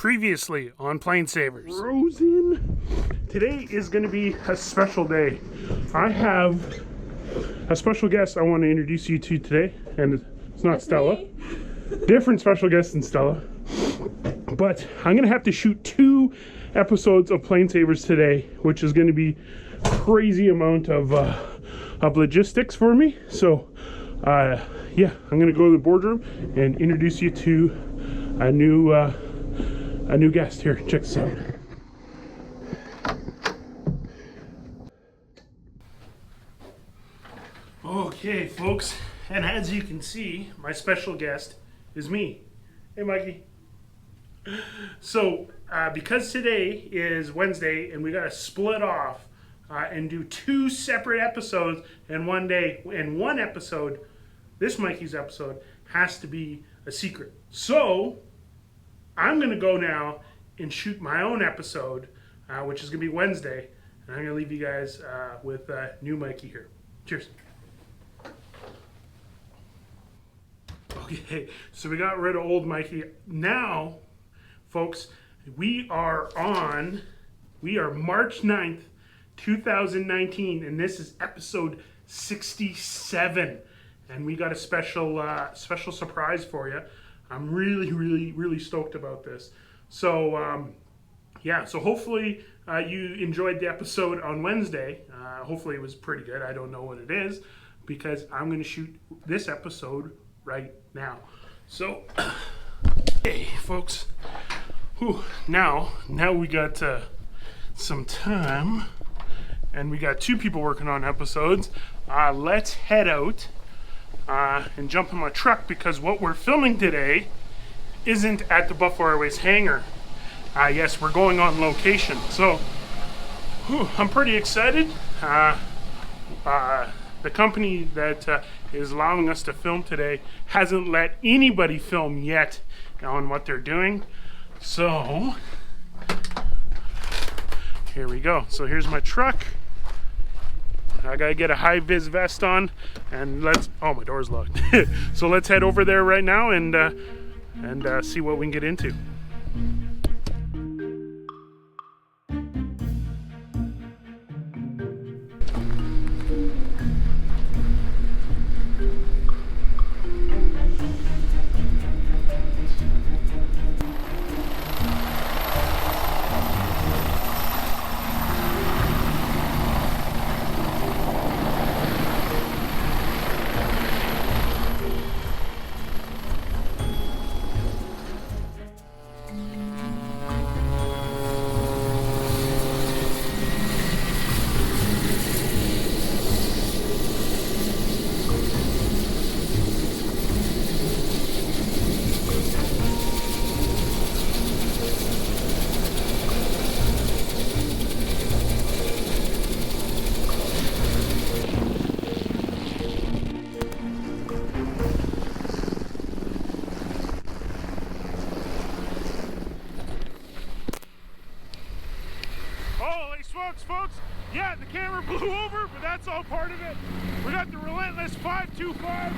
Previously on Plane Savers. Frozen. Today is going to be a special day. I have a special guest I want to introduce you to today, and it's not Stella. Different special guest than Stella. But I'm going to have to shoot 2 episodes of Plane Savers today, which is going to be crazy amount of logistics for me. So, yeah, I'm going to go to the boardroom and introduce you to a new guest here. Check this out. Okay, folks, and as you can see, my special guest is me. Hey, Mikey. So, because today is Wednesday and we got to split off and do 2 separate episodes in one day, and one episode, this Mikey's episode, has to be a secret. So, I'm going to go now and shoot my own episode, which is going to be Wednesday, and I'm going to leave you guys with new Mikey here. Cheers. Okay, so we got rid of old Mikey. Now, folks, we are March 9th, 2019, and this is episode 67. And we got a special surprise for you. I'm really stoked about this. So, yeah, so hopefully you enjoyed the episode on Wednesday. Hopefully it was pretty good. I don't know what it is, because I'm going to shoot this episode right now. So, hey, folks. Whew, now we got some time, and we got 2 people working on episodes. Let's head out and jump in my truck, because what we're filming today isn't at the Buffalo Airways hangar. Yes, we're going on location. So, I'm pretty excited. The company that is allowing us to film today hasn't let anybody film yet on what they're doing. So, here we go. So here's my truck. I gotta get a high-vis vest on, and oh, my door's locked. So let's head over there right now and see what we can get into. Folks, yeah, the camera blew over, but that's all part of it. We got the Relentless 525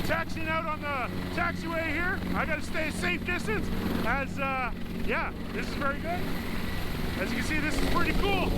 taxiing out on the taxiway here. I got to stay a safe distance, as yeah, this is very good. As you can see, this is pretty cool.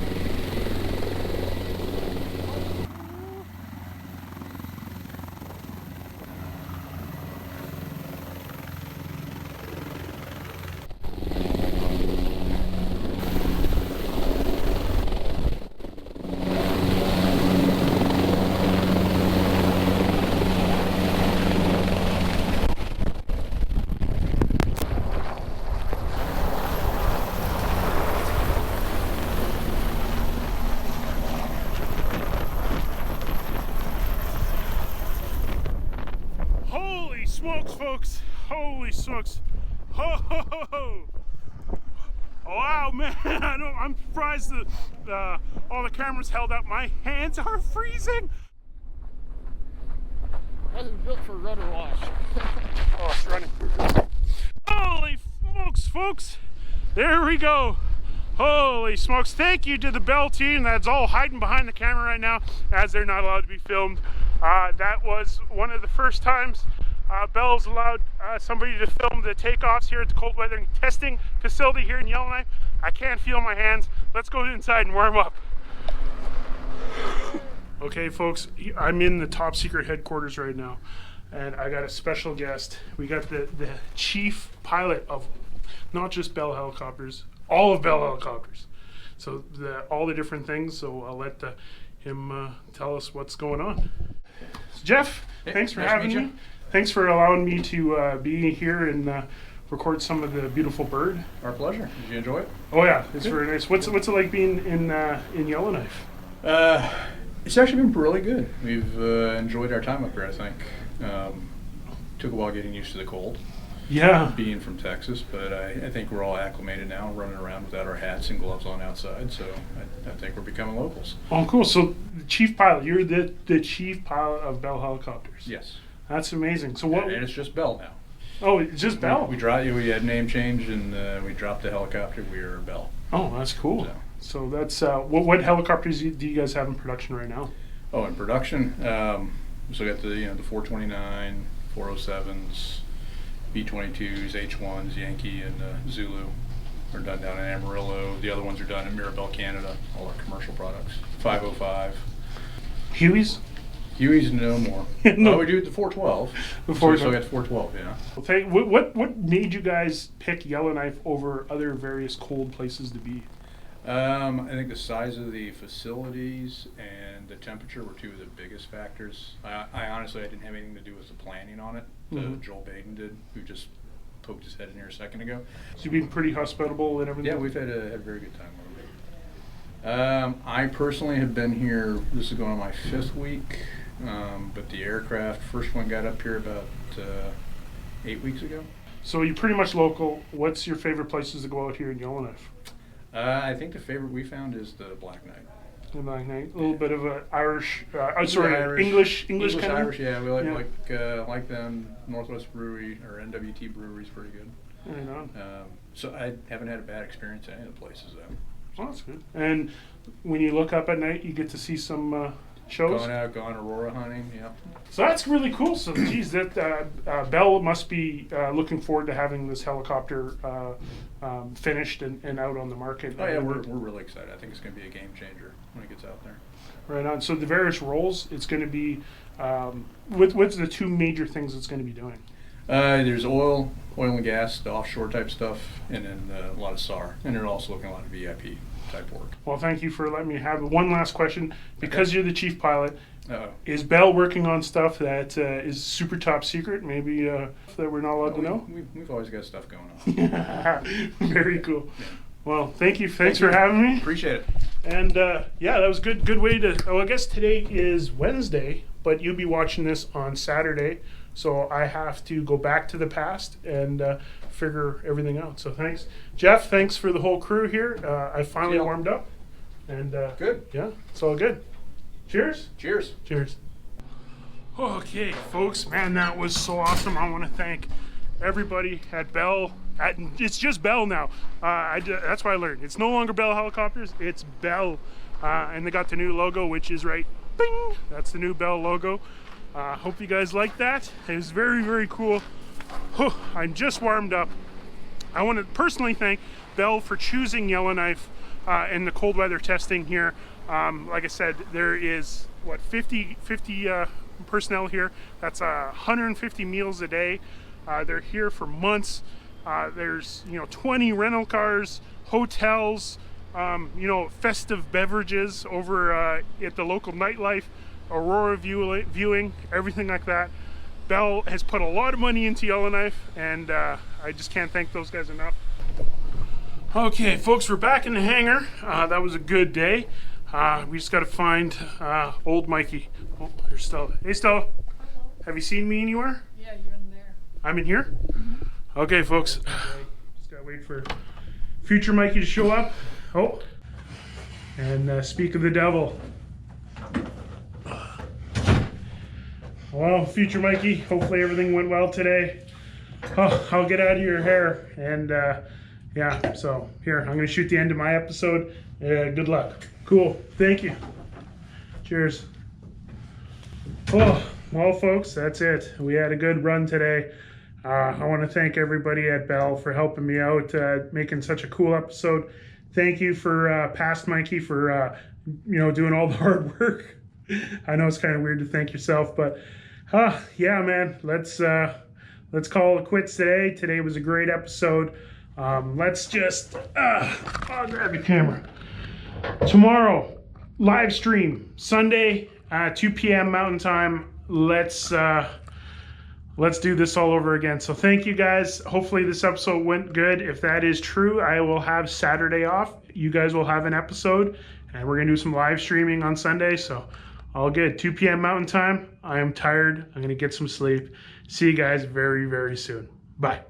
Smokes, folks! Holy smokes! Ho ho ho ho! Wow, man! I'm surprised that all the cameras held up. My hands are freezing. Wasn't built for rudder wash. Oh, it's running! Holy smokes, folks! There we go. Holy smokes! Thank you to the Bell team that's all hiding behind the camera right now, as they're not allowed to be filmed. That was one of the first times Bell's allowed somebody to film the takeoffs here at the cold weather testing facility here in Yellowknife. I can't feel my hands. Let's go inside and warm up. Okay, folks, I'm in the top secret headquarters right now, and I got a special guest. We got the chief pilot of not just Bell helicopters, all of Bell helicopters. So all the different things. So I'll let him tell us what's going on. So Jeff, hey, thanks for nice having to meet me. you. Thanks for allowing me to be here and record some of the beautiful bird. Our pleasure. Did you enjoy it? Oh yeah, it's very nice. What's it like being in Yellowknife? It's actually been really good. We've enjoyed our time up here, I think. Took a while getting used to the cold, Yeah. being from Texas, but I think we're all acclimated now, running around without our hats and gloves on outside, so I think we're becoming locals. Oh, cool. So the chief pilot, you're the chief pilot of Bell helicopters. Yes. That's amazing. So what? And it's just Bell now. Oh, it's just Bell. We had name change, and we dropped the helicopter. We are Bell. Oh, that's cool. So. So that's what helicopters do you guys have in production right now? Oh, in production, so we got the 429, 407s, B-22s, H-1s, Yankee, and Zulu are done down in Amarillo. The other ones are done in Mirabel, Canada. All our commercial products. 505. Hueys? Hueys, no more. No. Oh, we do the 412. The So we still 412. got 412, yeah. Well, what made you guys pick Yellowknife over other various cold places to be? I think the size of the facilities and the temperature were two of the biggest factors. I honestly, I didn't have anything to do with the planning on it. Joel Baden did, who just poked his head in here a second ago. So you've been pretty hospitable and everything? Yeah, we've had a very good time with it. I personally have been here, this is going on my 5th week, but the aircraft, first one got up here about 8 weeks ago. So you're pretty much local. What's your favorite places to go out here in Yellowknife? I think the favorite we found is the Black Knight. The Black Knight, a little bit of an Irish, Irish. English kind of. Irish, yeah. We Yeah. like them. Northwest Brewery or NWT Brewery is pretty good. Right on. So I haven't had a bad experience at any of the places though. Well, that's good. And when you look up at night, you get to see some shows. Going Aurora hunting, yeah. So that's really cool. So, geez, that Bell must be looking forward to having this helicopter finished and out on the market. Oh yeah, we're really excited. I think it's going to be a game changer when it gets out there. Right on. So the various roles, it's going to be what's the two major things it's going to be doing? There's oil and gas, the offshore type stuff, and then a lot of SAR. And they're also looking at a lot of VIP type work. Well, thank you for letting me have one last question. Because you're the chief pilot, Uh-oh. is Bell working on stuff that is super top secret, maybe that we're not allowed to know? We've always got stuff going on. Very cool. Well, thank you. Thanks for having me. Appreciate it. And yeah, that was good way to. Oh, I guess today is Wednesday, but you'll be watching this on Saturday, so I have to go back to the past and figure everything out. So thanks, Jeff. Thanks for the whole crew here. I finally warmed up, and Good. Yeah, it's all good. Cheers. Cheers. Cheers. Okay, folks, man, that was so awesome. I want to thank everybody at Bell. It's just Bell now. That's what I learned. It's no longer Bell Helicopters. It's Bell, and they got the new logo, which is right. Bing. That's the new Bell logo. Hope you guys like that. It was very, very cool. I'm just warmed up. I want to personally thank Bell for choosing Yellowknife in the cold weather testing here. Like I said, there is 50 personnel here. That's 150 meals a day. They're here for months. There's 20 rental cars, hotels, festive beverages over at the local nightlife, Aurora viewing, everything like that. Bell has put a lot of money into Yellowknife, and I just can't thank those guys enough. Okay, folks, we're back in the hangar. That was a good day. We just got to find old Mikey. Oh, there's Stella. Hey, Stella. Have you seen me anywhere? Yeah, you're in there. I'm in here? Okay, folks. Just got to wait for future Mikey to show up. Oh. And speak of the devil. Well, future Mikey, hopefully everything went well today. Oh, I'll get out of your hair. And yeah, so here, I'm going to shoot the end of my episode. Good luck. Cool. Thank you. Cheers. Oh, Well, folks, that's it. We had a good run today. I want to thank everybody at Bell for helping me out, making such a cool episode. Thank you for past Mikey for doing all the hard work. I know it's kind of weird to thank yourself, but yeah, man, let's call it quits today. Today was a great episode. Let's just I'll grab your camera. Tomorrow, live stream, Sunday, 2 p.m. Mountain Time. Let's do this all over again. So thank you guys. Hopefully this episode went good. If that is true, I will have Saturday off. You guys will have an episode, and we're gonna do some live streaming on Sunday. So all good. 2 p.m. Mountain Time. I am tired. I'm gonna get some sleep. See you guys very, very soon. Bye.